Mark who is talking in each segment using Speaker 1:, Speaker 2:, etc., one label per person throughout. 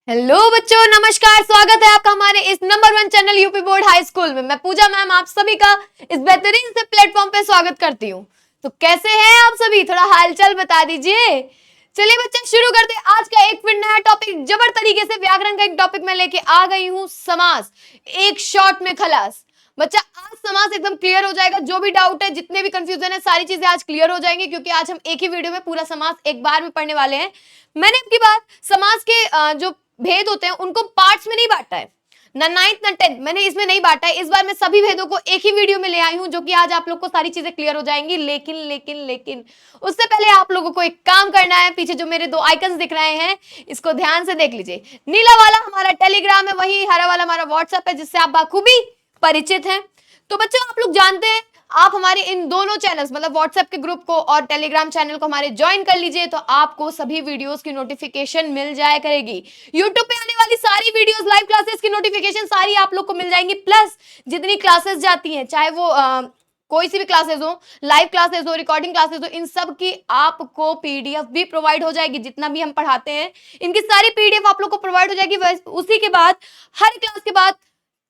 Speaker 1: Hello बच्चों, नमस्कार। स्वागत है आपका हमारे इस number 1 channel UP board high school में। मैं पूजा मैम आप सभी का इस बेहतरीन से प्लेटफॉर्म पे स्वागत करती हूँ। तो कैसे हैं आप सभी, थोड़ा हालचाल बता दीजिए। चलिए बच्चे शुरू करते हैं आज का एक फिर नया टॉपिक। जबर तरीके से व्याकरण का एक टॉपिक मैं लेके आ गई हूँ, समास, एक शॉट में खलास। बच्चा आज समास एकदम क्लियर हो जाएगा। जो भी डाउट है, जितने भी कंफ्यूजन है, सारी चीजें आज क्लियर हो जाएंगी, क्योंकि आज हम एक ही वीडियो में पूरा समास एक बार में पढ़ने वाले हैं। मैंने आपकी बात समास के जो भेद होते हैं उनको पार्ट्स में नहीं बांटा है, ना 9th ना 10th मैंने इसमें नहीं बांटा है। इस बार मैं सभी भेदों को एक ही वीडियो में ले आई हूं, जो कि आज आप लोग को सारी चीजें क्लियर हो जाएंगी। लेकिन लेकिन लेकिन उससे पहले आप लोगों को एक काम करना है। पीछे जो मेरे 2 आइकन्स दिख रहे हैं, इसको ध्यान से देख लीजिए। नीला वाला हमारा टेलीग्राम है, वही हरा वाला हमारा व्हाट्सएप है, जिससे आप बाखूबी परिचित हैं। तो बच्चों आप लोग जानते हैं, आप हमारे इन दोनों चैनल्स मतलब व्हाट्सएप के ग्रुप को और टेलीग्राम चैनल को हमारे ज्वाइन कर लीजिए, तो आपको सभी वीडियोस की नोटिफिकेशन मिल जाया करेगी। यूट्यूब पे आने वाली सारी वीडियोस, लाइव क्लासेस की नोटिफिकेशन सारी आप लोग को मिल जाएंगी। प्लस जितनी क्लासेस जाती हैं, चाहे वो कोई सी भी क्लासेस हो, लाइव क्लासेस हो, रिकॉर्डिंग क्लासेस हो, इन सब की आपको पीडीएफ भी प्रोवाइड हो जाएगी। जितना भी हम पढ़ाते हैं इनकी सारी पीडीएफ आप लोग को प्रोवाइड हो जाएगी। उसी के बाद हर क्लास के बाद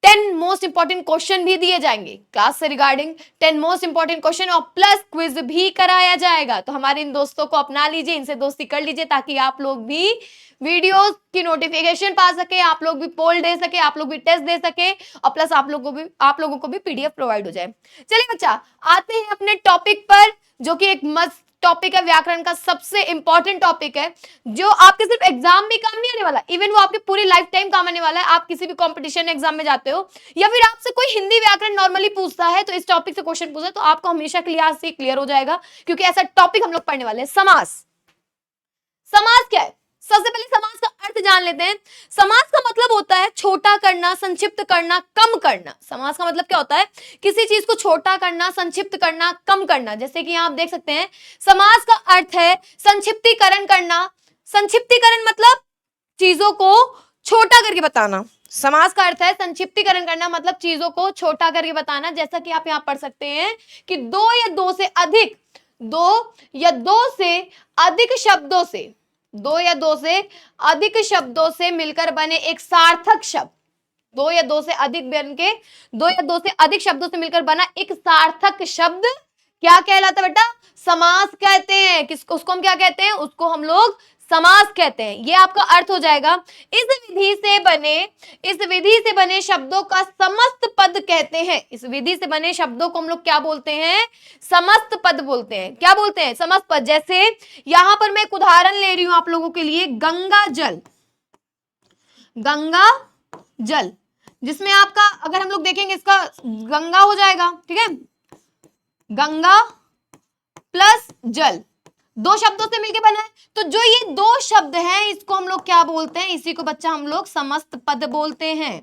Speaker 1: 10 मोस्ट इंपॉर्टेंट क्वेश्चन भी दिए जाएंगे क्लास से रिगार्डिंग। 10 मोस्ट इंपॉर्टेंट क्वेश्चन और प्लस क्विज भी कराया जाएगा। तो हमारे इन दोस्तों को अपना लीजिए, इनसे दोस्ती कर लीजिए, ताकि आप लोग भी वीडियोस की नोटिफिकेशन पा सके, आप लोग भी पोल दे सके, आप लोग भी टेस्ट दे सके, और प्लस आप लोगों को भी पीडीएफ प्रोवाइड हो जाए। चलिए बच्चा, आते हैं अपने टॉपिक पर, जो कि एक मस्त टॉपिक है, व्याकरण का सबसे इंपॉर्टेंट टॉपिक है, जो आपके सिर्फ एग्जाम में काम नहीं आने वाला, इवन वो आपकी पूरी लाइफ टाइम काम आने वाला है। आप किसी भी कंपटीशन एग्जाम में जाते हो, या फिर आपसे कोई हिंदी व्याकरण नॉर्मली पूछता है, तो इस टॉपिक से क्वेश्चन पूछे, तो आपको हमेशा क्लियर हो जाएगा, क्योंकि ऐसा टॉपिक हम लोग पढ़ने वाले हैं। समास। समास क्या है? सबसे पहले समास का अर्थ जान लेते हैं। समास का मतलब होता है छोटा करना, संक्षिप्त करना, कम करना। समास का मतलब क्या होता है? किसी चीज को छोटा करना, संक्षिप्त करना, कम करना। जैसे कि आप देख सकते हैं, समास का अर्थ है संक्षिप्तीकरण करना। संक्षिप्तीकरण मतलब चीजों को छोटा करके बताना। समास का अर्थ है संक्षिप्तीकरण करना, मतलब चीजों को छोटा करके बताना। जैसा कि आप यहां पढ़ सकते हैं कि दो या दो से अधिक शब्दों से, दो या दो से अधिक शब्दों से मिलकर बने एक सार्थक शब्द, दो या दो से अधिक शब्दों से मिलकर बना एक सार्थक शब्द क्या कहलाता है बेटा? समास कहते हैं। उसको हम क्या कहते हैं? उसको हम लोग समास कहते हैं। ये आपका अर्थ हो जाएगा। इस विधि से बने शब्दों का समस्त पद कहते हैं। इस विधि से बने शब्दों को हम लोग क्या बोलते हैं? समस्त पद बोलते हैं। क्या बोलते हैं? समस्त पद। जैसे यहां पर मैं एक उदाहरण ले रही हूं आप लोगों के लिए, गंगा जल। गंगा जल, जिसमें आपका अगर हम लोग देखेंगे, इसका गंगा हो जाएगा, ठीक है, गंगा प्लस जल, दो शब्दों से मिलकर बना है। तो जो ये दो शब्द हैं, इसको हम लोग क्या बोलते हैं? इसी को बच्चा हम लोग समस्त पद बोलते हैं।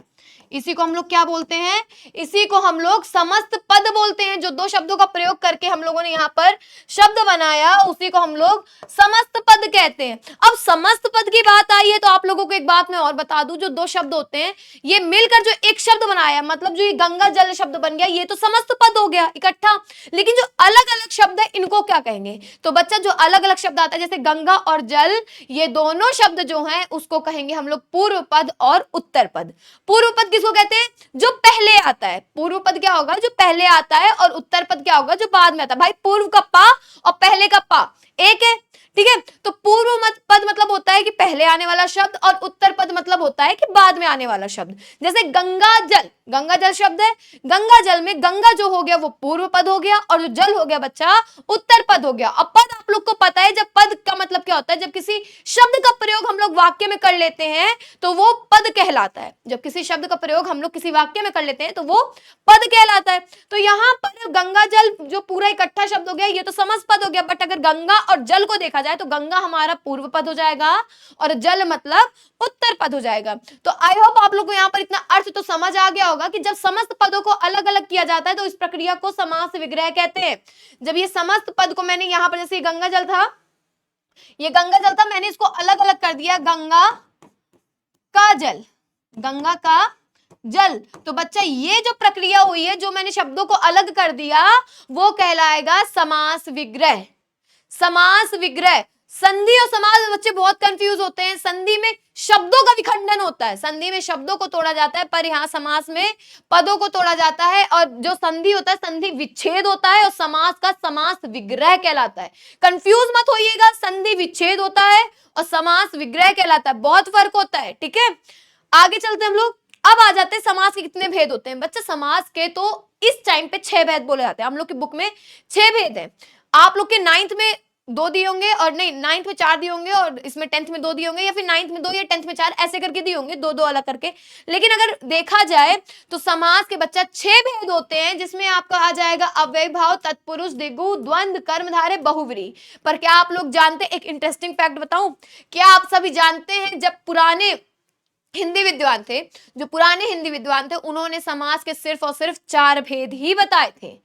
Speaker 1: इसी को हम लोग क्या बोलते हैं? इसी को हम लोग समस्त पद बोलते हैं। जो दो शब्दों का प्रयोग करके हम लोगों ने यहाँ पर शब्द बनाया, उसी को हम लोग समस्त पद कहते हैं। अब समस्त पद की बात आई है, तो आप लोगों को एक बात मैं और बता दूं, जो दो शब्द होते हैं, ये मिलकर जो एक शब्द बनाया, मतलब जो ये गंगा जल शब्द बन गया, ये तो समस्त पद हो गया इकट्ठा। लेकिन जो अलग अलग शब्द है, इनको क्या कहेंगे? तो बच्चा जो अलग अलग शब्द आता है, जैसे गंगा और जल, ये दोनों शब्द जो हैं, उसको कहेंगे हम लोग पूर्व पद और उत्तर पद। पूर्व पद किसको कहते हैं? जो पहले आता है। पूर्व पद क्या होगा? जो पहले आता है। और उत्तर पद क्या होगा? जो बाद में आता है। भाई पूर्व का पा और पहले का पा एक है, ठीक है। तो पूर्व पद मतलब होता है कि पहले आने वाला शब्द, और उत्तर पद मतलब होता है कि बाद में आने वाला शब्द। जैसे गंगा जल, गंगा जल शब्द है, गंगा जल में गंगा जो हो गया वो पूर्व पद हो गया, और जो जल हो गया बच्चा उत्तर पद हो गया। अब पद आप लोग को पता है, जब पद का मतलब क्या होता है? जब किसी शब्द का प्रयोग हम लोग वाक्य में कर लेते हैं, तो वो पद कहलाता है। जब किसी शब्द का प्रयोग हम लोग किसी वाक्य में कर लेते हैं, तो वो पद कहलाता है। तो यहाँ पर गंगा जल जो पूरा इकट्ठा शब्द हो गया, ये तो समस्त पद हो गया। बट अगर गंगा और जल को देखा जाए, तो गंगा हमारा पूर्व पद हो जाएगा, और जल मतलब उत्तर पद हो जाएगा। तो आई होप आप लोग को यहाँ पर इतना अर्थ तो समझ आ गया होगा कि जब समस्त पदों को अलग अलग किया जाता है, तो इस प्रक्रिया को समास विग्रह कहते हैं। जब ये समस्त पद को मैंने यहाँ पर, जैसे गंगा जल था, ये गंगा जल था, मैंने इसको अलग अलग कर दिया, गंगा का जल, गंगा का जल। तो बच्चा ये जो प्रक्रिया हुई है, जो मैंने शब्दों को अलग कर दिया, वो कहलाएगा समास विग्रह। समास विग्रह। संधि और समास में बच्चे बहुत कंफ्यूज होते हैं। संधि में शब्दों का विखंडन होता है, संधि में शब्दों को तोड़ा जाता है, पर यहाँ समास में पदों को तोड़ा जाता है। और जो संधि होता है संधि विच्छेद होता है, और समास का समास विग्रह कहलाता है। कंफ्यूज मत होइएगा, संधि विच्छेद होता है और समास विग्रह कहलाता है, बहुत फर्क होता है। ठीक है, आगे चलते हम लोग। अब आ जाते हैं समास के कितने भेद होते हैं। बच्चे समास के तो इस टाइम पे 6 भेद बोले जाते हैं, हम लोग की बुक में 6 भेद है। आप लोग के 9th में 2 दिए होंगे, और नहीं 9th में 4 दिए होंगे, और इसमें 10th में 2 दिए होंगे, या फिर 9th में 2 या 10th में 4 ऐसे करके दिए होंगे, 2-2 अलग करके। लेकिन अगर देखा जाए तो समास के बच्चा 6 भेद होते हैं, जिसमें आपका आ जाएगा अव्ययी भाव, तत्पुरुष, द्विगु, द्वंद्व, कर्मधारय, बहुव्रीहि। पर क्या आप लोग जानते, एक इंटरेस्टिंग फैक्ट बताऊं, क्या आप सभी जानते हैं जब पुराने हिंदी विद्वान थे, जो पुराने हिंदी विद्वान थे, उन्होंने समास के सिर्फ और सिर्फ 4 भेद ही बताए थे।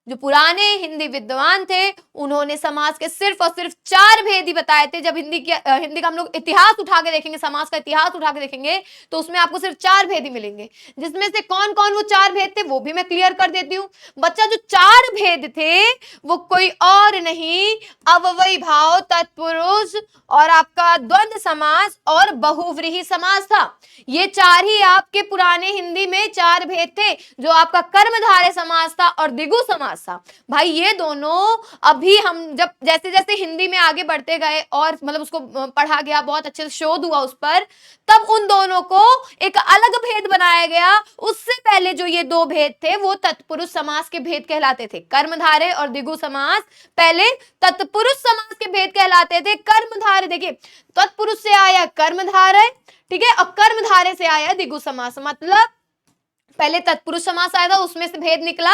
Speaker 1: जो पुराने हिंदी विद्वान थे उन्होंने समास के सिर्फ और सिर्फ 4 भेद ही बताए थे। जब हिंदी का हम लोग इतिहास उठा के देखेंगे, समास का इतिहास उठा के देखेंगे, तो उसमें आपको सिर्फ 4 भेद ही मिलेंगे। जिसमें से कौन कौन वो 4 भेद थे वो भी मैं क्लियर कर देती हूँ। बच्चा, जो 4 भेद थे वो कोई और नहीं, अव्ययी भाव, तत्पुरुष, और आपका द्वंद्व समास और बहुव्रीहि समास था। ये 4 ही आपके पुराने हिंदी में 4 भेद थे, जो आपका कर्मधारय समास था और द्विगु समास था। भाई ये दोनों अभी हम जब जैसे जैसे हिंदी में आगे बढ़ते गए और मतलब उसको पढ़ा गया, बहुत अच्छे से शोध हुआ उस पर, तब उन दोनों को एक अलग भेद बनाया गया। उससे पहले जो ये 2 भेद थे वो तत्पुरुष समास के भेद कहलाते थे। कर्मधारय और द्विगु समास पहले तत्पुरुष समास के भेद कहलाते थे। कर्मधारय देखिए, तत्पुरुष से आया कर्मधारय, ठीक है, और कर्मधारय से आया द्विगु समास। मतलब पहले तत्पुरुष समास आया था, उसमें से भेद निकला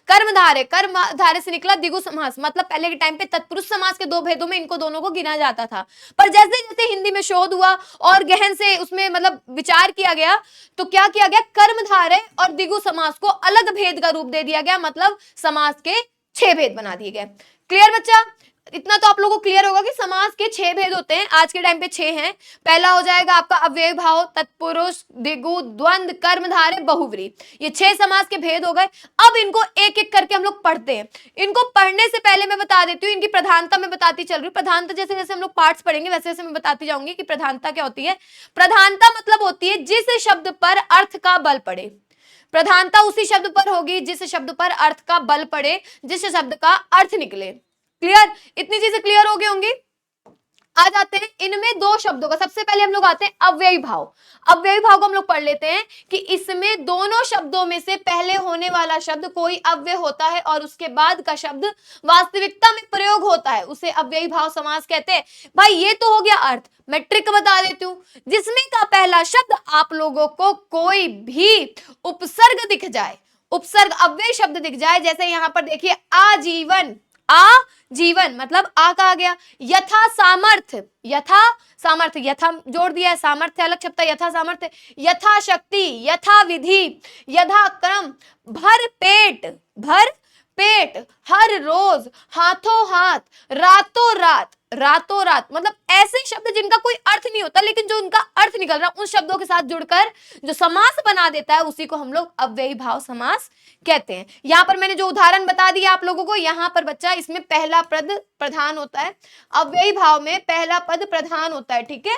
Speaker 1: कर्मधारय, कर्मधारय से निकला द्विगु समास। मतलब पहले के टाइम पे तत्पुरुष समास के 2 भेदों में इनको दोनों को गिना जाता था। पर जैसे जैसे हिंदी में शोध हुआ और गहन से उसमें मतलब विचार किया गया, तो क्या किया गया, कर्मधारय और द्विगु समास को अलग भेद का रूप दे दिया गया। मतलब समास के 6 भेद बना दिए गए। क्लियर बच्चा? इतना तो आप लोगों को क्लियर होगा कि समास के 6 भेद होते हैं। आज के टाइम पे 6 हैं। पहला हो जाएगा आपका अव्ययी भाव, तत्पुरुष, द्विगु, द्वंद्व, कर्मधारय, बहुव्रीहि। ये 6 समास के भेद हो गए। अब इनको एक एक करके हम लोग पढ़ते हैं। इनको पढ़ने से पहले मैं बता देती हूँ, इनकी प्रधानता मैं बताती चल रही हूँ। प्रधानता जैसे जैसे हम लोग पार्ट्स पढ़ेंगे वैसे वैसे मैं बताती जाऊंगी कि प्रधानता क्या होती है। प्रधानता मतलब होती है जिस शब्द पर अर्थ का बल पड़े। प्रधानता उसी शब्द पर होगी जिस शब्द पर अर्थ का बल पड़े, जिस शब्द का अर्थ निकले। क्लियर? इतनी चीजें क्लियर हो गई होंगी। आ जाते हैं इनमें 2 शब्दों का। सबसे पहले हम लोग आते हैं अव्ययी भाव। अव्ययी भाव को हम लोग पढ़ लेते हैं कि इसमें दोनों शब्दों में से पहले होने वाला शब्द कोई अव्यय होता है और उसके बाद का शब्द वास्तविकता में प्रयोग होता है, उसे अव्ययी भाव समास कहते हैं। भाई ये तो हो गया अर्थ। मैं ट्रिक बता देती हूँ। जिसमें का पहला शब्द आप लोगों को कोई भी उपसर्ग दिख जाए, उपसर्ग अव्यय शब्द दिख जाए, जैसे यहां पर देखिए आजीवन, आजीवन मतलब आ कहा गया। यथा सामर्थ्य, यथा सामर्थ्य, यथा जोड़ दिया है, सामर्थ्य अलग छपता है, यथा सामर्थ्य। यथा शक्ति, यथा विधि, यथा क्रम, भर पेट, भर पेट, हर रोज, हाथों हाथ, रातों रात, रातों रात। मतलब ऐसे शब्द जिनका कोई अर्थ नहीं होता लेकिन जो उनका अर्थ निकल रहा है, उन शब्दों के साथ जुड़कर जो समास बना देता है उसी को हम लोग अव्ययी भाव समास कहते हैं। यहां पर मैंने जो उदाहरण बता दिया आप लोगों को, यहां पर बच्चा इसमें पहला पद प्रधान होता है। अव्ययी भाव में पहला पद प्रधान होता है। ठीक है,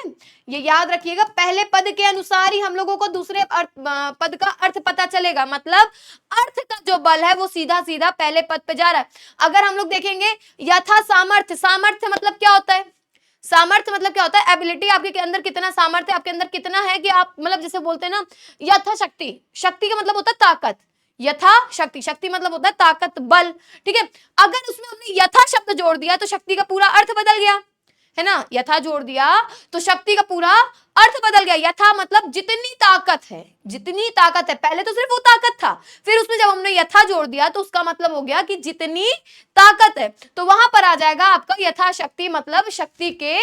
Speaker 1: ये याद रखिएगा। पहले पद के अनुसार ही हम लोगों को दूसरे पद का अर्थ पता चलेगा। मतलब अर्थ का जो बल है वो सीधा सीधा पहले पद पे जा रहा है। अगर हम लोग देखेंगे यथा सामर्थ्य, सामर्थ्य मतलब क्या होता है? सामर्थ्य मतलब क्या होता है? एबिलिटी, आपके अंदर कितना सामर्थ्य, आपके अंदर कितना है कि आप मतलब जैसे बोलते हैं ना यथा शक्ति, शक्ति का मतलब होता है ताकत। यथा शक्ति, शक्ति मतलब होता है ताकत, बल। ठीक है, अगर उसमें हमने यथा शब्द जोड़ दिया तो शक्ति का पूरा अर्थ बदल गया, है ना। यथा जोड़ दिया तो शक्ति का पूरा अर्थ बदल गया। यथा मतलब जितनी ताकत है, जितनी ताकत है। पहले तो सिर्फ वो ताकत था, फिर उसमें जब हमने यथा जोड़ दिया तो उसका मतलब हो गया कि जितनी ताकत है। तो वहां पर आ जाएगा आपका यथा शक्ति, मतलब शक्ति के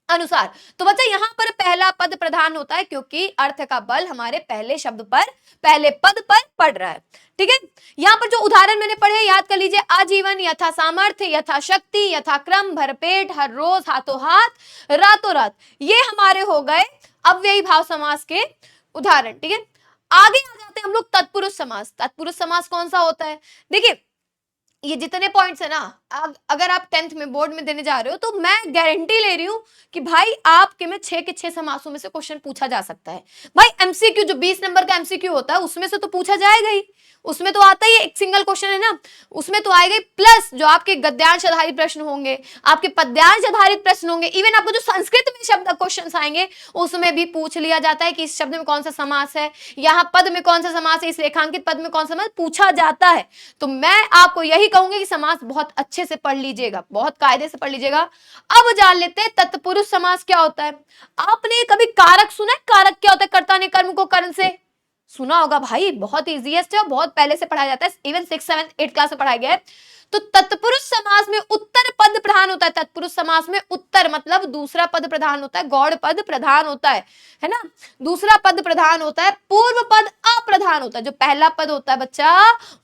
Speaker 1: अनुसार। तो बच्चा यहां पर पहला पद प्रधान होता है क्योंकि अर्थ का बल हमारे पहले शब्द पर, पहले पद पर पड़ रहा है। ठीक है, यहां पर जो उदाहरण मैंने पढ़े याद कर लीजिए। आजीवन, यथा सामर्थ्य, यथा शक्ति, यथा क्रम, भरपेट, हर रोज, हाथों हाथ, रातों रात। ये हमारे हो गए अव्ययी भाव समास के उदाहरण। ठीक है, आगे आ जाते हैं हम लोग तत्पुरुष समास। तत्पुरुष समास कौन सा होता है? देखिए ये जितने पॉइंट्स है ना, अगर आप 10th में बोर्ड में देने जा रहे हो तो मैं गारंटी ले रही हूँ कि भाई आपके में 6 के 6 समासों में से क्वेश्चन पूछा जा सकता है। भाई एमसीक्यू जो 20 नंबर का एमसीक्यू होता है उसमें से तो पूछा जाएगा ही, उसमें तो आता ही एक सिंगल क्वेश्चन है ना, उसमें तो आएगा। प्लस जो आपके गद्यांश आधारित प्रश्न होंगे, आपके पद्यांश आधारित प्रश्न होंगे, इवन आपको जो संस्कृत में शब्द क्वेश्चन आएंगे उसमें भी पूछ लिया जाता है कि इस शब्द में कौन सा समास है, यहाँ पद में कौन सा समास है, इस रेखांकित पद में कौन सा समास पूछा जाता है। तो मैं आपको यही कहूंगी कि समास बहुत अच्छे से पढ़ लीजिएगा, बहुत कायदे से पढ़ लीजिएगा। अब जान लेते हैं तत्पुरुष समास क्या होता है। आपने कभी कारक सुना है? कारक क्या होता है? कर्ता ने कर्म को कर्ण से सुना होगा भाई, बहुत इजीएस्ट है, बहुत पहले से पढ़ाया जाता है, इवन 6, 7, 8 क्लास में पढ़ाया गया है। तो तत्पुरुष समास में उत्तर पद प्रधान होता है। तत्पुरुष समास में उत्तर मतलब दूसरा पद प्रधान होता है, गौड़ पद प्रधान होता है ना, दूसरा पद प्रधान होता है, पूर्व पद अप्रधान होता है। जो पहला पद होता है बच्चा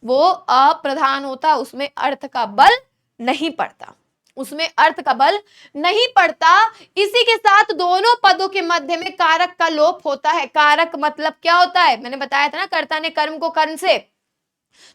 Speaker 1: वो अप्रधान होता है, उसमें अर्थ का बल नहीं पड़ता, उसमें अर्थ का बल नहीं पड़ता। इसी के साथ दोनों पदों के मध्य में कारक का लोप होता है। कारक मतलब क्या होता है? मैंने बताया था ना, कर्ता ने कर्म को कर्ण से।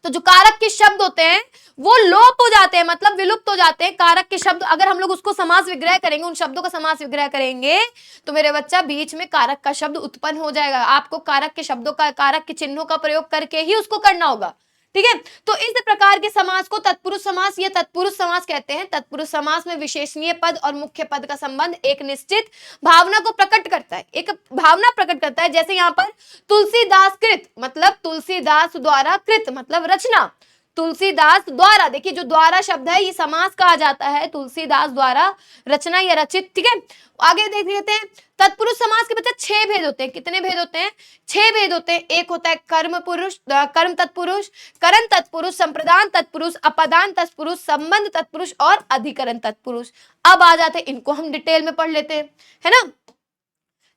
Speaker 1: तो जो कारक के शब्द होते हैं वो लोप हो जाते हैं, मतलब विलुप्त हो जाते हैं। कारक के शब्द अगर हम लोग उसको समास विग्रह करेंगे, उन शब्दों का समास विग्रह करेंगे तो मेरे बच्चा बीच में कारक का शब्द उत्पन्न हो जाएगा। आपको कारक के शब्दों का, कारक के चिन्हों का प्रयोग करके ही उसको करना होगा, ठीक है। तो इस प्रकार के समास को तत्पुरुष समास या तत्पुरुष समास कहते हैं। तत्पुरुष समास में विशेषणीय पद और मुख्य पद का संबंध एक निश्चित भावना को प्रकट करता है, एक भावना प्रकट करता है। जैसे यहाँ पर तुलसीदास कृत मतलब तुलसीदास द्वारा, कृत मतलब रचना, तुलसीदास द्वारा, देखिए जो द्वारा शब्द है ये समास कहा जाता है, तुलसीदास द्वारा रचना या रचित, ठीक है। आगे देख लेते हैं तत्पुरुष समास के बच्चे 6 भेद होते हैं। कितने भेद होते हैं? 6 भेद होते हैं। एक होता है कर्म पुरुष, कर्म तत्पुरुष, करण तत्पुरुष, संप्रदान तत्पुरुष, अपदान तत्पुरुष, संबंध तत्पुरुष और अधिकरण तत्पुरुष। अब आ जाते हैं, इनको हम डिटेल में पढ़ लेते हैं, है ना।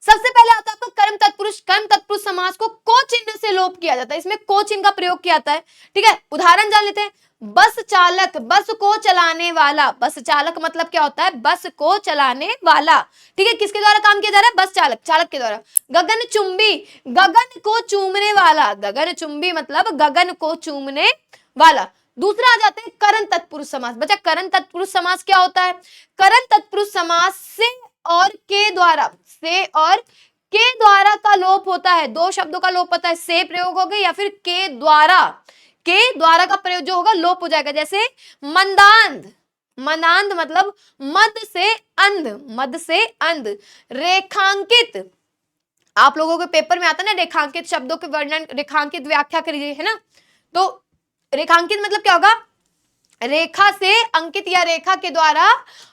Speaker 1: सबसे पहले आता है आपका कर्म तत्पुरुष। कर्म तत्पुरुष समास को को चिन्ह से लोप किया जाता है, इसमें को चिन्ह का प्रयोग किया जाता है, ठीक है। उदाहरण जान लेते हैं। बस चालक, बस को चलाने वाला। बस चालक मतलब क्या होता है? बस को चलाने वाला, ठीक है। किसके द्वारा काम किया जा रहा है? बस चालक, चालक के द्वारा। गगन चुंबी, गगन को चूमने वाला। गगन चुंबी मतलब गगन को चूमने वाला। दूसरा आ जाते हैं करण तत्पुरुष समास। बच्चा करण तत्पुरुष समास क्या होता है? करण तत्पुरुष समास से और के द्वारा, से और के द्वारा का लोप होता है। दो शब्दों का लोप होता है, से प्रयोग हो गए या फिर के द्वारा, के द्वारा का प्रयोग जो होगा लोप हो जाएगा। जैसे मंदांध, मंदांध मतलब मद से अंध, मद से अंध। रेखांकित, आप लोगों के पेपर में आता है ना रेखांकित शब्दों के वर्णन, रेखांकित व्याख्या करिए, है ना। तो रेखांकित मतलब क्या होगा? रेखा से अंकित या रेखा के द्वारा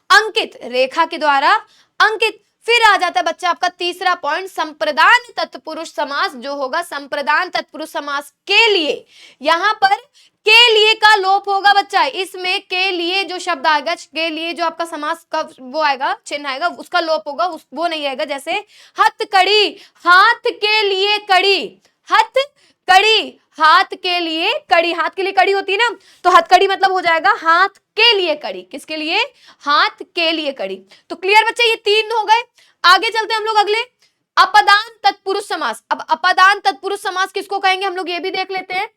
Speaker 1: अंकित, रेखा के द्वारा अंकित। फिर आ जाता है बच्चा आपका तीसरा पॉइंट, संप्रदान तत्पुरुष समास जो होगा। संप्रदान तत्पुरुष समास के लिए, यहां पर के लिए का लोप होगा बच्चा। इसमें के लिए जो शब्द आएगा, के लिए जो आपका समास का वो आएगा, चिन्ह आएगा, उसका लोप होगा, वो नहीं आएगा। जैसे हथकड़ी, हाथ के लिए कड़ी, हथकड़ी, हाथ के लिए कड़ी, हाथ के लिए कड़ी होती है ना, तो हथकड़ी मतलब हो जाएगा हाथ के लिए कड़ी। किसके लिए? हाथ के लिए कड़ी। तो क्लियर बच्चे, ये 3 हो गए। आगे चलते हैं हम लोग अगले, अपदान तत्पुरुष समास। अब अपदान तत्पुरुष समास किसको कहेंगे हम लोग ये भी देख लेते हैं।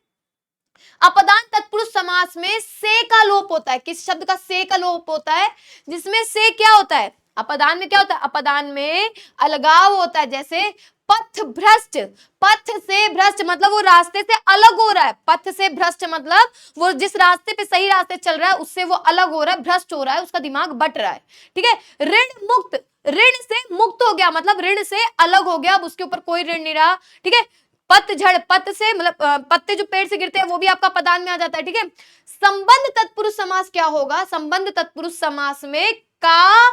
Speaker 1: अपदान तत्पुरुष समास में से का लोप होता है। किस शब्द का? से का लोप होता है, जिसमें से क्या होता है? अपदान में क्या होता है? अपदान में अलगाव होता है। जैसे पथ भ्रष्ट, पथ से भ्रष्ट मतलब वो रास्ते से अलग हो रहा है। पथ से भ्रष्ट मतलब वो जिस रास्ते पे सही रास्ते चल रहा है उससे वो अलग हो रहा है, भ्रष्ट हो रहा है, उसका दिमाग बट रहा है, ठीक है। ऋण मुक्त, ऋण से मुक्त हो गया मतलब ऋण से अलग हो गया, अब उसके ऊपर कोई ऋण नहीं रहा, ठीक है। पतझड़, पत से मतलब पत्ते जो पेड़ से गिरते हैं वो भी आपका पदान में आ जाता है, ठीक है। संबंध तत्पुरुष समास क्या होगा? संबंध तत्पुरुष समास में का,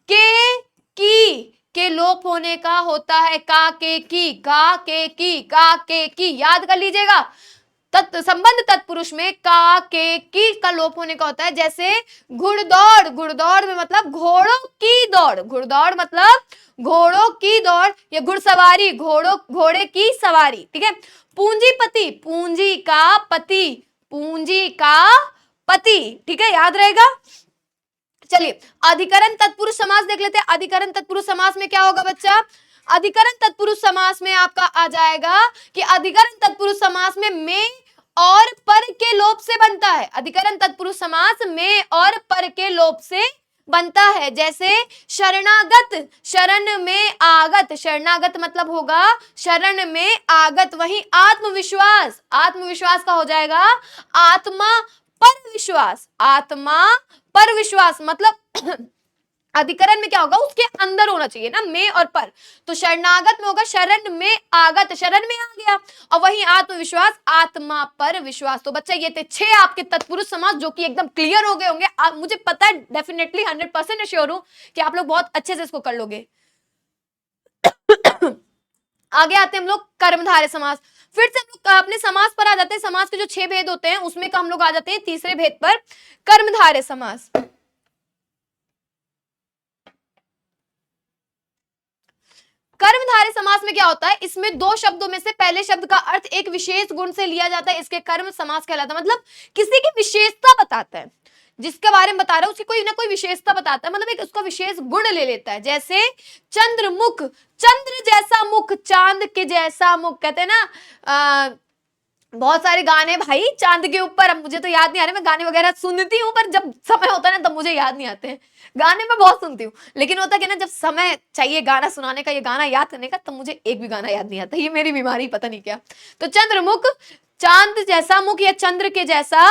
Speaker 1: के, की लोप होने का होता है। का, के, की, का, के, की, का, के, की, याद कर लीजिएगा। संबंध तत्पुरुष में का, के, की का लोप होने का होता है। जैसे घुड़दौड़, घुड़दौड़ में मतलब घोड़ों की दौड़, घुड़दौड़ मतलब घोड़ों की दौड़ या घुड़सवारी, घोड़े की सवारी, ठीक है। पूंजीपति, पूंजी का पति, पूंजी का पति, ठीक है, याद रहेगा। चलिए अधिकरण तत्पुरुष समास देख लेते हैं। अधिकरण तत्पुरुष समास में क्या होगा बच्चा? अधिकरण तत्पुरुष समास में आपका आ जाएगा कि अधिकरण तत्पुरुष समास में और पर के लोप से बनता है। अधिकरण तत्पुरुष समास में और पर के लोप से बनता है। जैसे शरणागत, शरण में आगत, शरणागत मतलब होगा शरण में आगत। वहीं आत्मविश्वास, आत्मविश्वास का हो जाएगा आत्मा पर विश्वास, आत्मा पर विश्वास मतलब अधिकरण में क्या होगा, उसके अंदर होना चाहिए ना में और पर। तो शरणागत में होगा शरण में आगत, शरण में आ गया। और वही आत्मविश्वास आत्मा पर विश्वास। तो बच्चा ये थे 6 आपके तत्पुरुष समास जो कि एकदम क्लियर हो गए होंगे। मुझे पता है, डेफिनेटली 100% श्योर हूं कि आप लोग बहुत अच्छे से इसको कर लोगे। आगे आते हैं हम लोग कर्मधारय समास। फिर से हम लोग अपने समास पर आ जाते हैं। समास के जो 6 भेद होते हैं उसमें का हम लोग आ जाते हैं तीसरे भेद पर, कर्मधारय समास। कर्मधारय समास में क्या होता है, इसमें 2 शब्दों में से पहले शब्द का अर्थ एक विशेष गुण से लिया जाता है, इसके कर्म समास कहलाता है। मतलब किसी की विशेषता बताता है, जिसके बारे में बता रहा है उसकी कोई ना कोई विशेषता बताता है, मतलब एक उसका विशेष गुण ले लेता है। जैसे चंद्रमुख, चंद्र जैसा मुख, चांद के जैसा मुख। कहते हैं ना बहुत सारे गाने भाई चांद के ऊपर, अब मुझे तो याद नहीं आ रहा, मैं गाने वगैरह सुनती हूँ पर जब समय होता है ना तब मुझे याद नहीं आते हैं। गाने मैं बहुत सुनती हूँ लेकिन होता कि ना जब समय चाहिए गाना सुनाने का, ये गाना याद करने का, तब मुझे एक भी गाना याद नहीं आता। ये मेरी बीमारी पता नहीं क्या। तो चंद्रमुख, चांद जैसा मुख या चंद्र के जैसा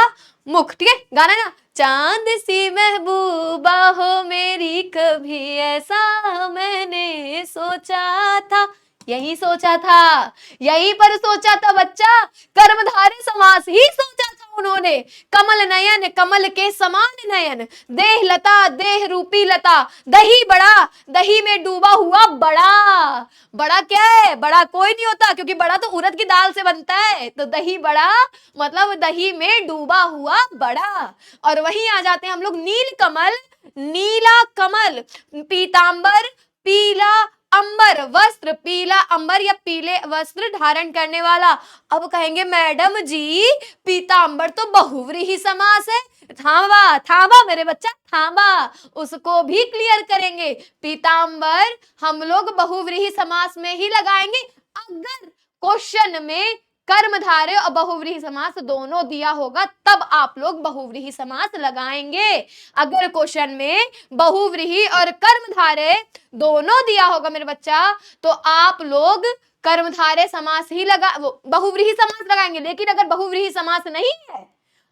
Speaker 1: मुख, ठीक है गाना ना। चांद सी महबूबा हो मेरी, कभी ऐसा मैंने सोचा था, यही सोचा था, यहीं पर सोचा था बच्चा, कर्मधारय समास ही सोचा था उन्होंने। कमल नयन, कमल के समान नयन, देह लता, देह रूपी लता, दही बड़ा, दही में डूबा हुआ बड़ा। बड़ा क्या है, बड़ा कोई नहीं होता क्योंकि बड़ा तो उड़द की दाल से बनता है। तो दही बड़ा मतलब दही में डूबा हुआ बड़ा। और वहीं आ जाते हैं हम लोग नील कमल, नीला कमल, पीतांबर, पीला अंबर, वस्त्र पीला अंबर या पीले वस्त्र धारण करने वाला। अब कहेंगे मैडम जी पीतांबर तो बहुव्रीहि समास है। थांबा थांबा मेरे बच्चा थांबा, उसको भी क्लियर करेंगे। पीतांबर हम लोग बहुव्रीहि समास में ही लगाएंगे अगर क्वेश्चन में कर्मधारय और बहुव्रीहि समास दोनों दिया होगा, तब आप लोग बहुव्रीहि समास लगाएंगे। अगर क्वेश्चन में बहुव्रीहि और कर्मधारय दोनों दिया होगा मेरे बच्चा, तो आप लोग कर्मधारय समास ही बहुव्रीहि समास लगाएंगे। लेकिन अगर बहुव्रीहि समास नहीं है,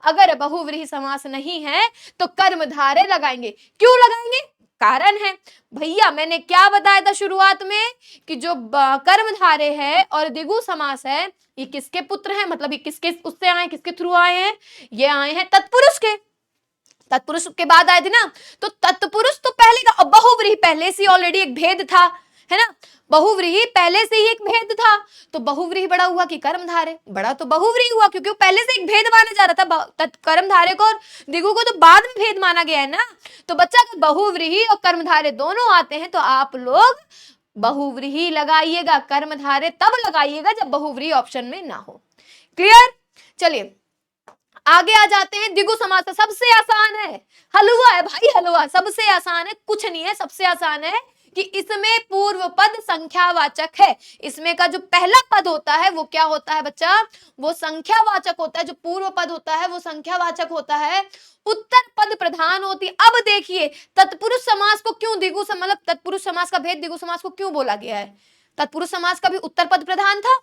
Speaker 1: अगर बहुव्रीहि समास नहीं है तो कर्मधारय लगाएंगे। क्यों लगाएंगे, कारण है भैया, मैंने क्या बताया था शुरुआत में कि जो कर्मधारय है और द्विगु समास है, ये किसके पुत्र हैं, मतलब ये किसके उससे आए, किसके थ्रू आए हैं, ये आए हैं तत्पुरुष के। तत्पुरुष के बाद आए थे ना, तो तत्पुरुष तो पहले का, बहुव्रीहि पहले से ऑलरेडी एक भेद था, है ना। बहुव्रीहि पहले से ही एक भेद था, तो बहुव्रीहि बड़ा हुआ कि कर्मधारय बड़ा, तो बहुव्रीहि हुआ क्योंकि वो पहले से एक भेद माना जा रहा था। कर्मधारय को और द्विगु को तो बाद में भेद माना गया है ना। तो बच्चा अगर बहुव्रीहि और कर्मधारय दोनों आते हैं तो आप लोग बहुव्रीहि लगाइएगा, कर्मधारय तब लगाइएगा जब बहुव्रीहि ऑप्शन में ना हो। क्लियर, चलिए आगे आ जाते हैं। द्विगु समास सबसे आसान है, हलवा है भाई, हलवा सबसे आसान है, कुछ नहीं है, सबसे आसान है कि इसमें पूर्व पद संख्यावाचक है। इसमें का जो पहला पद होता है वो क्या होता है बच्चा, वो संख्यावाचक होता है। जो पूर्व पद होता है वो संख्यावाचक होता है, उत्तर पद प्रधान होती है। अब देखिए तत्पुरुष समास को क्यों द्विगु मतलब तत्पुरुष समास का भेद द्विगु समास को क्यों बोला गया है। तत्पुरुष समास का भी उत्तर पद प्रधान था,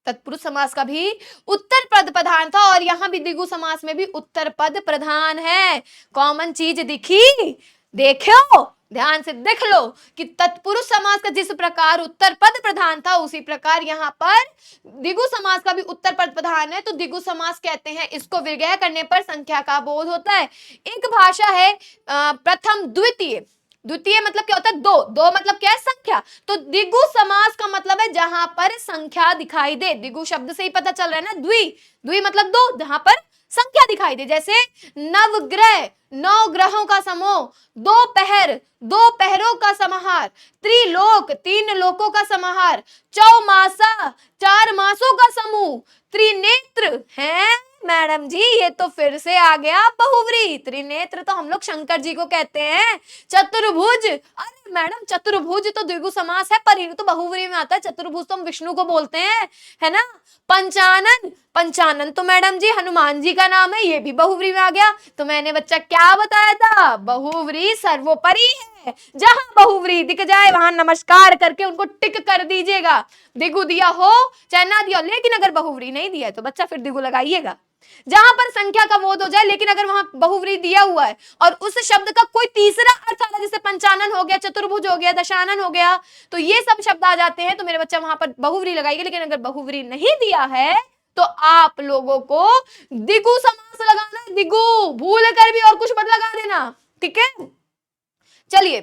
Speaker 1: तत्पुरुष समास का भी उत्तर पद प्रधान था, और यहां भी द्विगु समास में भी उत्तर पद प्रधान है। कॉमन चीज दिखी, देखो ध्यान से देख लो कि तत्पुरुष समास का जिस प्रकार उत्तर पद प्रधान था उसी प्रकार यहाँ पर द्विगु समास का भी उत्तर पद प्रधान है। तो द्विगु समास कहते हैं इसको, विग्रह करने पर संख्या का बोध होता है। एक भाषा है प्रथम द्वितीय, द्वितीय मतलब क्या होता है, दो, दो मतलब क्या है, संख्या। तो द्विगु समास का मतलब है जहां पर संख्या दिखाई दे। द्विगु शब्द से ही पता चल रहा है ना, द्वि, द्वि मतलब दो, जहां पर संख्या दिखाई दे। जैसे नवग्रह, 9 ग्रहों का समूह, दोपहर, 2 पहरों का समाहार, त्रिलोक, 3 लोकों का समाहार, चौमासा, 4 मासों का समूह, त्रिनेत्र है मैडम जी ये तो फिर से आ गया बहुव्रीहि। त्रिनेत्र तो हम लोग शंकर जी को कहते हैं। चतुर्भुज, अरे मैडम चतुर्भुज तो द्विगु समास है, पर ये तो बहुव्रीहि में आता है। चतुर्भुज तो हम विष्णु को बोलते हैं, है ना। पंचानन, पंचानन तो मैडम जी हनुमान जी का नाम है, ये भी बहुव्रीहि में आ गया। तो मैंने बच्चा क्या बताया था, बहुव्रीहि सर्वोपरि है। जहां बहुव्रीहि दिख जाए वहां नमस्कार करके उनको टिक कर दीजिएगा। द्विगु दिया हो चाहे ना दिया हो, लेकिन अगर बहुव्रीहि नहीं दिया है तो बच्चा फिर द्विगु लगाइएगा। जहां पर संख्या का बोध हो जाए, लेकिन अगर वहां बहुव्रीहि दिया हुआ है और उस शब्द का कोई तीसरा अर्थ आ रहा है, जैसे पंचानन हो गया, चतुर्भुज हो गया, दशानन हो गया, तो ये सब शब्द आ जाते हैं, तो मेरे बच्चा वहां पर बहुव्रीहि लगाइए। लेकिन अगर बहुव्रीहि नहीं दिया है तो आप लोगों को द्विगु समास लगाना है। द्विगु भूल कर भी और कुछ मत लगा देना, ठीक है। चलिए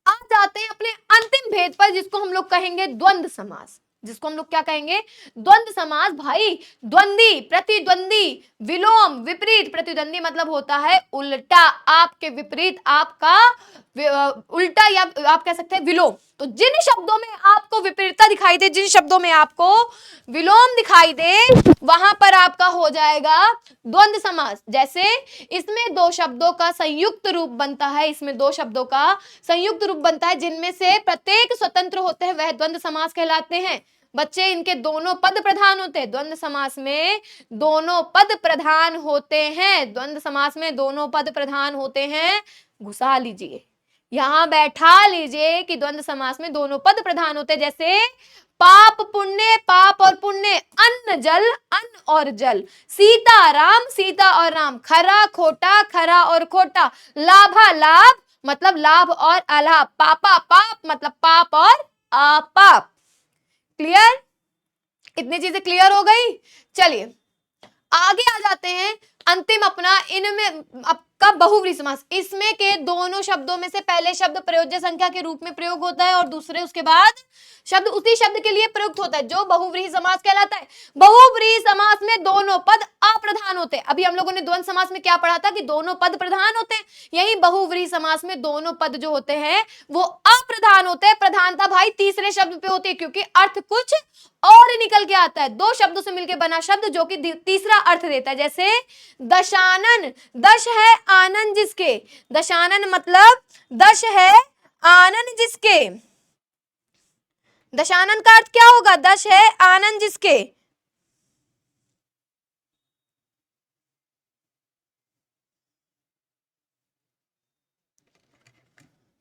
Speaker 1: आ जाते हैं अपने अंतिम भेद पर, जिसको हम लोग कहेंगे द्वंद्व समास। जिसको हम लोग क्या कहेंगे, द्वंद्व समास। भाई द्वंद्वी, प्रतिद्वंदी, विलोम, विपरीत। प्रतिद्वंदी मतलब होता है उल्टा, आपके विपरीत, आपका उल्टा, या आप कह सकते हैं विलोम। तो जिन शब्दों में आपको विपरीतता दिखाई दे, जिन शब्दों में आपको विलोम दिखाई दे, वहां पर आपका हो जाएगा द्वंद्व समास। जैसे इसमें दो शब्दों का संयुक्त रूप बनता है, इसमें दो शब्दों का संयुक्त रूप बनता है, जिनमें से प्रत्येक स्वतंत्र होते हैं, वह द्वंद्व समास कहलाते हैं। बच्चे इनके दोनों पद प्रधान होते हैं। द्वंद्व समास में दोनों पद प्रधान होते हैं। द्वंद्व समास में दोनों पद प्रधान होते हैं। घुसा लीजिए, यहां बैठा लीजिए कि द्वंद्व समास में दोनों पद प्रधान होते हैं। जैसे पाप पुण्य, पाप और पुण्य, अन्न जल, अन्न और जल, सीता राम, सीता और राम, खरा खोटा, खरा और खोटा, लाभा लाभ मतलब लाभ और अलाभ, पापा पाप मतलब पाप और अपाप। क्लियर, इतनी चीजें क्लियर हो गई। चलिए आगे आ जाते हैं। अंतिम अपना इनमें आपका बहुव्रीहि समास। इसमें के दोनों शब्दों में से पहले शब्द प्रयोज्य संख्या के रूप में प्रयोग होता है और दूसरे उसके बाद शब्द उसी शब्द के लिए प्रयुक्त होता है, जो बहुव्रीहि समास कहलाता है। बहुव्रीहि समास में दोनों पद अप्रधान होते हैं। अभी हम लोगों ने द्वंद्व समास में क्या पढ़ा था कि दोनों पद प्रधान होते हैं। यही बहुव्रीहि समास में दोनों पद जो होते हैं वो अप्रधान होते हैं। प्रधानता भाई तीसरे शब्द पे होती है, क्योंकि अर्थ कुछ और निकल के आता है। दो शब्दों से मिलकर बना शब्द जो कि तीसरा अर्थ देता है। जैसे दशानन, दश है आनंद जिसके, दशानन मतलब दश है आनंद जिसके। दशानन का अर्थ क्या होगा, दश है आनंद जिसके।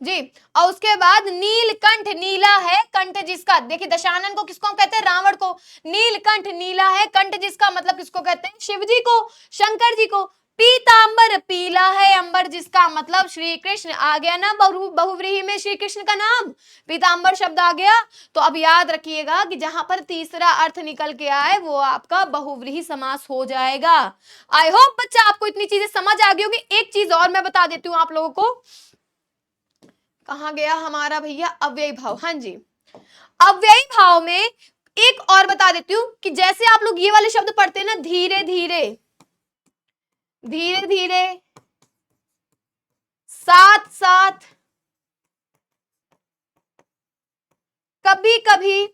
Speaker 1: जी, और उसके बाद नीलकंठ, नीला है कंठ जिसका। देखिए दशानन को किसको कहते हैं, रावण को। नीलकंठ नीला है कंठ जिसका मतलब किसको कहते हैं, शिव जी को, शंकर जी को। पीतांबर, पीला है अंबर जिसका मतलब श्री कृष्ण। आ गया ना बहुव्रीहि में श्री कृष्ण का नाम, पीतांबर शब्द आ गया। तो अब याद रखिएगा कि जहां पर तीसरा अर्थ निकल के आए वो आपका बहुव्रीहि समास हो जाएगा। आई होप बच्चा आपको इतनी चीजें समझ आ गई होगी। एक चीज और मैं बता देती हूँ आप लोगों को। कहाँ गया हमारा भैया, अव्ययी भाव। हाँ जी, अव्ययी भाव में एक और बता देती हूँ कि जैसे आप लोग ये वाले शब्द पढ़ते हैं ना, धीरे धीरे, धीरे धीरे, साथ साथ, कभी कभी,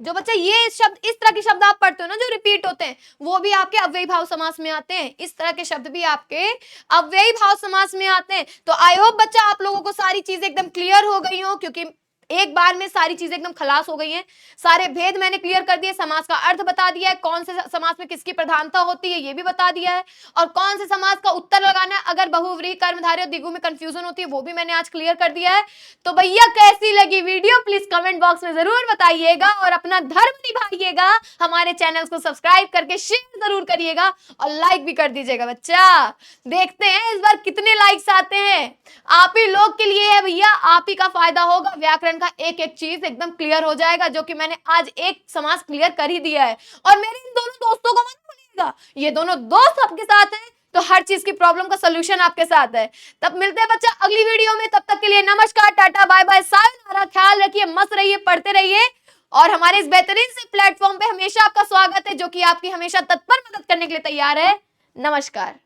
Speaker 1: जो बच्चा ये शब्द, इस तरह के शब्द आप पढ़ते हो ना जो रिपीट होते हैं, वो भी आपके अव्ययी भाव समास में आते हैं। इस तरह के शब्द भी आपके अव्ययी भाव समास में आते हैं। तो आई होप बच्चा आप लोगों को सारी चीजें एकदम क्लियर हो गई हो, क्योंकि एक बार में सारी चीजें एकदम खलास हो गई हैं। सारे भेद मैंने क्लियर कर दिए, समास का अर्थ बता दिया है, कौन से समास में किसकी प्रधानता होती है ये भी बता दिया है, और कौन से समास का उत्तर लगाना है अगर बहुव्रीहि, कर्मधारय और द्विगु में कंफ्यूजन होती है वो भी मैंने आज क्लियर कर दिया है। तो भैया कैसी लगी वीडियो प्लीज कमेंट बॉक्स में जरूर बताइएगा, और अपना धर्म निभाइएगा, हमारे चैनल को सब्सक्राइब करके शेयर जरूर करिएगा और लाइक भी कर दीजिएगा। बच्चा देखते हैं इस बार कितने लाइक्स आते हैं। आप ही लोग के लिए है भैया, आप ही का फायदा होगा। व्याकरण का एक एक चीज एकदम क्लियर हो जाएगा, जो कि मैंने आज एक समास क्लियर कर ही दिया है। और मेरे इन दोनों दोस्तों को मत भूलिएगा, ये दोनों दोस्त आपके साथ हैं तो हर चीज की प्रॉब्लम का सलूशन आपके साथ है। तब मिलते हैं बच्चा अगली वीडियो में, तब तक के लिए नमस्कार, टाटा, बाय बाय, सायोनारा। ख्याल रखिए, मस्त रहिए, पढ़ते रहिए, और हमारे इस बेहतरीन से प्लेटफॉर्म पे हमेशा आपका स्वागत है, जो कि आपकी हमेशा तत्पर मदद करने के लिए तैयार है। नमस्कार।